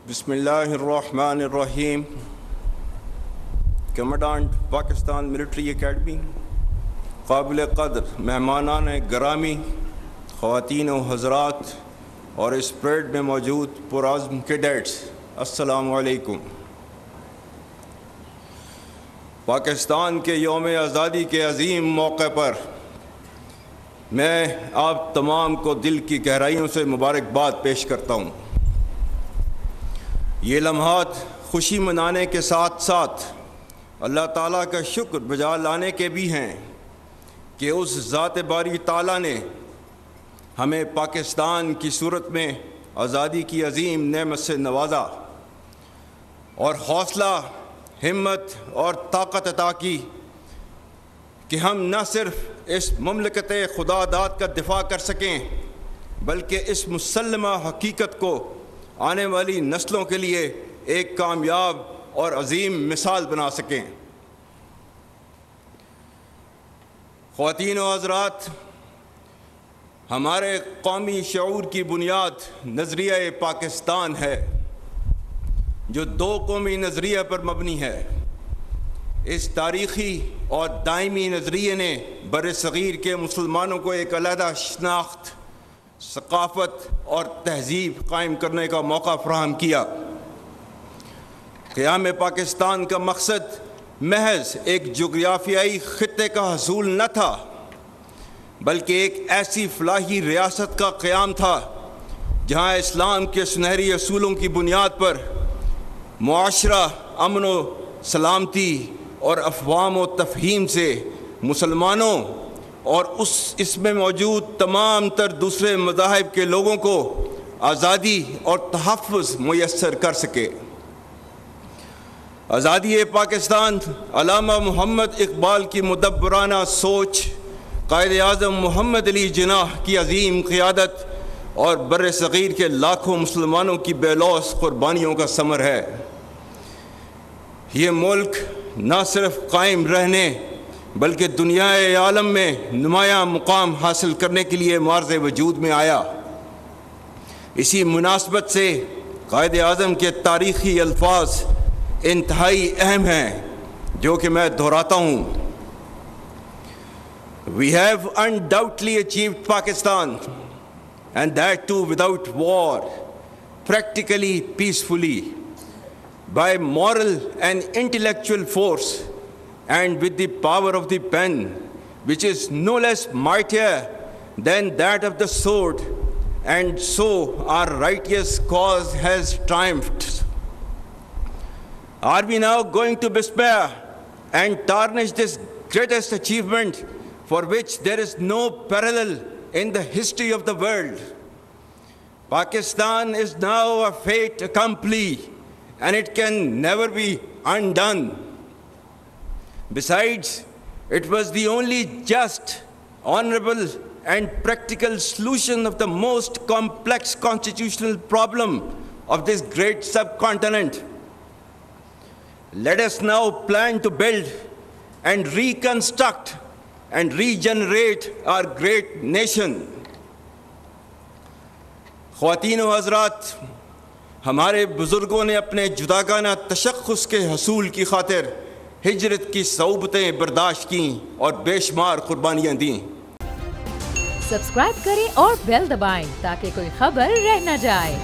بسم اللہ الرحمن الرحیم. کمانڈنٹ پاکستان ملٹری اکیڈمی، قابل قدر مہمانان گرامی، خواتین و حضرات اور اس پریڈ میں موجود پرعزم کیڈٹس، السلام علیکم. پاکستان کے یوم آزادی کے عظیم موقع پر میں آپ تمام کو دل کی گہرائیوں سے مبارکباد پیش کرتا ہوں. یہ لمحات خوشی منانے کے ساتھ ساتھ اللہ تعالیٰ کا شکر بجا لانے کے بھی ہیں کہ اس ذات باری تعالیٰ نے ہمیں پاکستان کی صورت میں آزادی کی عظیم نعمت سے نوازا اور حوصلہ، ہمت اور طاقت عطا کی کہ ہم نہ صرف اس مملکت خدا داد کا دفاع کر سکیں بلکہ اس مسلمہ حقیقت کو آنے والی نسلوں کے لیے ایک کامیاب اور عظیم مثال بنا سکیں. خواتین و حضرات، ہمارے قومی شعور کی بنیاد نظریہ پاکستان ہے جو دو قومی نظریہ پر مبنی ہے. اس تاریخی اور دائمی نظریے نے بر صغیر کے مسلمانوں کو ایک علیحدہ شناخت، ثقافت اور تہذیب قائم کرنے کا موقع فراہم کیا. قیام پاکستان کا مقصد محض ایک جغرافیائی خطے کا حصول نہ تھا بلکہ ایک ایسی فلاحی ریاست کا قیام تھا جہاں اسلام کے سنہری اصولوں کی بنیاد پر معاشرہ امن و سلامتی اور افہام و تفہیم سے مسلمانوں اور اس میں موجود تمام تر دوسرے مذاہب کے لوگوں کو آزادی اور تحفظ میسر کر سکے. آزادی پاکستان علامہ محمد اقبال کی مدبرانہ سوچ، قائد اعظم محمد علی جناح کی عظیم قیادت اور بر صغیر کے لاکھوں مسلمانوں کی بے لوث قربانیوں کا ثمر ہے. یہ ملک نہ صرف قائم رہنے بلکہ دنیا عالم میں نمایاں مقام حاصل کرنے کے لیے معرض وجود میں آیا. اسی مناسبت سے قائد اعظم کے تاریخی الفاظ انتہائی اہم ہیں جو کہ میں دہراتا ہوں. We have undoubtedly achieved Pakistan, and that too without war, practically peacefully, by moral and intellectual force, and with the power of the pen, which is no less mightier than that of the sword, and so our righteous cause has triumphed. Are we now going to despair and tarnish this greatest achievement for which there is no parallel in the history of the world? Pakistan is now a fait accompli, and it can never be undone. Besides, it was the only just, honorable, and practical solution of the most complex constitutional problem of this great subcontinent. Let us now plan to build and reconstruct and regenerate our great nation. خواتین و حضرات، ہمارے بزرگوں نے اپنے جداگانہ تشخص کے حصول کی خاطر ہجرت کی صعوبتیں برداشت کیں اور بے شمار قربانیاں دیں. سبسکرائب کریں اور بیل دبائیں تاکہ کوئی خبر رہ نہ جائے.